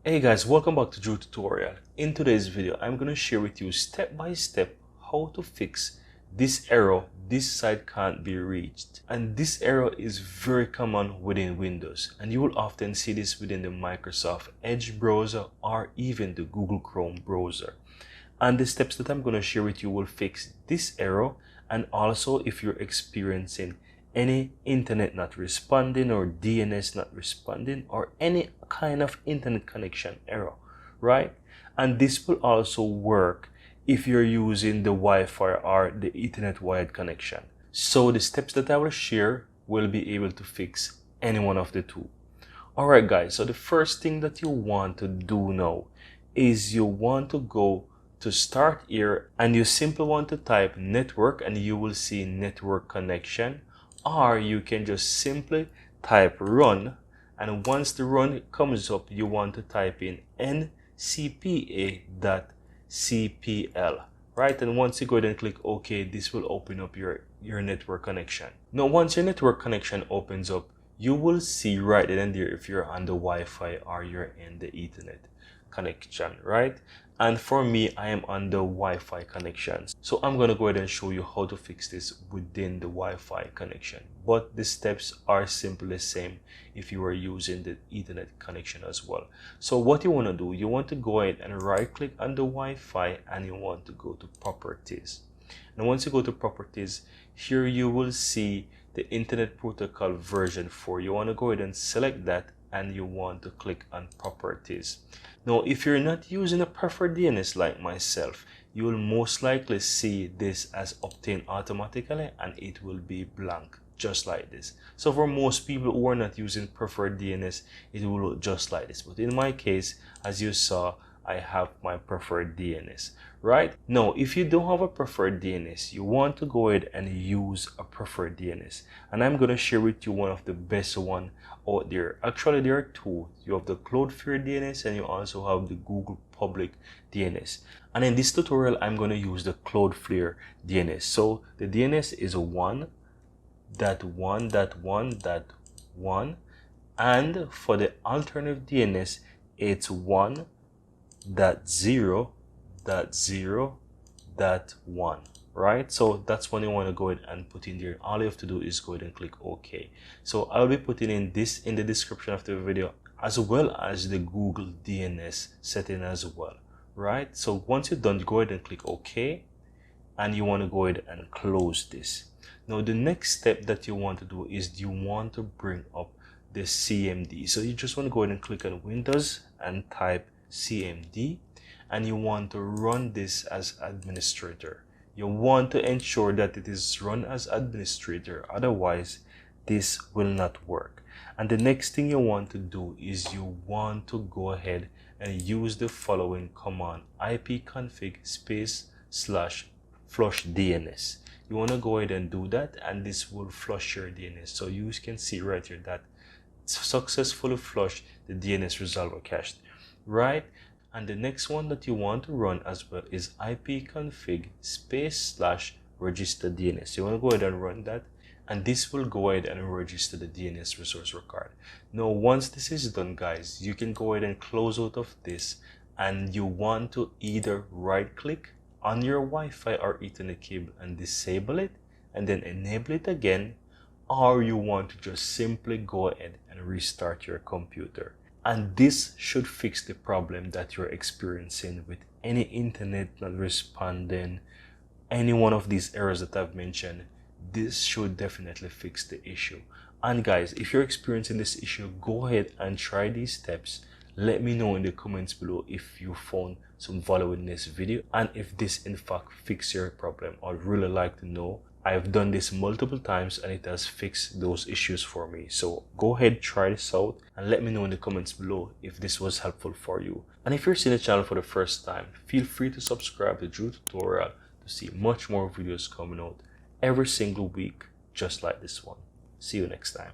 Hey guys, welcome back to Drew Tutorial. In today's video, I'm going to share with you step by step how to fix this error, this site can't be reached. And this error is very common within Windows, and you will often see this within the Microsoft Edge browser or even the Google Chrome browser. And the steps that I'm going to share with you will fix this error, and also if you're experiencing any internet not responding or DNS not responding or any kind of internet connection error, right? And this will also work if you're using the Wi-Fi or the Ethernet wired connection. So the steps that I will share will be able to fix any one of the two. Alright guys, so the first thing that you want to do now is you want to go to start here and you simply want to type network and you will see network connection. Or you can just simply type run, and once the run comes up, you want to type in ncpa.cpl, right? And once you go ahead and click OK, this will open up your network connection. Now, once your network connection opens up, you will see right then and there if you're on the Wi-Fi or you're in the Ethernet connection, right? And for me, I am on the Wi-Fi connections. So I'm going to go ahead and show you how to fix this within the Wi-Fi connection. But the steps are simply the same if you are using the Ethernet connection as well. So what you want to do, you want to go ahead and right click on the Wi-Fi and you want to go to properties. And once you go to properties, here you will see the Internet Protocol version 4. You want to go ahead and select that and you want to click on properties. Now, if you're not using a preferred DNS like myself, you will most likely see this as obtained automatically and it will be blank, just like this. So for most people who are not using preferred DNS, it will look just like this. But in my case, as you saw, I have my preferred DNS, right? Now, if you don't have a preferred DNS, you want to go ahead and use a preferred DNS. And I'm going to share with you one of the best one out there. Actually, there are two. You have the Cloudflare DNS and you also have the Google Public DNS. And in this tutorial, I'm going to use the Cloudflare DNS. So the DNS is 1.1.1.1, and for the alternative DNS, it's 1.0.0.1, right? So that's when you want to go ahead and put in there. All you have to do is go ahead and click OK. So I'll be putting in this in the description of the video, as well as the Google DNS setting as well, right? So once you're done, you go ahead and click OK, and you want to go ahead and close this. Now the next step that you want to do is you want to bring up the CMD. So you just want to go ahead and click on Windows and type CMD, and you want to run this as administrator. You want to ensure that it is run as administrator, otherwise this will not work. And the next thing you want to do is you want to go ahead and use the following command: ipconfig /flush DNS. You want to go ahead and do that, and this will flush your DNS. So you can see right here that successfully flushed the DNS resolver cache, right? And the next one that you want to run as well is ipconfig /register DNS. You want to go ahead and run that, and this will go ahead and register the DNS resource record. Now, once this is done, guys, you can go ahead and close out of this, and you want to either right click on your Wi-Fi or Ethernet cable and disable it and then enable it again, or you want to just simply go ahead and restart your computer. And this should fix the problem that you're experiencing with any internet not responding, any one of these errors that I've mentioned. This should definitely fix the issue. And guys, if you're experiencing this issue, go ahead and try these steps. Let me know in the comments below if you found some value in this video and if this in fact fixed your problem. I'd really like to know. I've done this multiple times and it has fixed those issues for me. So go ahead, try this out, and let me know in the comments below if this was helpful for you. And if you're seeing the channel for the first time, feel free to subscribe to Drew Tutorial to see much more videos coming out every single week, just like this one. See you next time.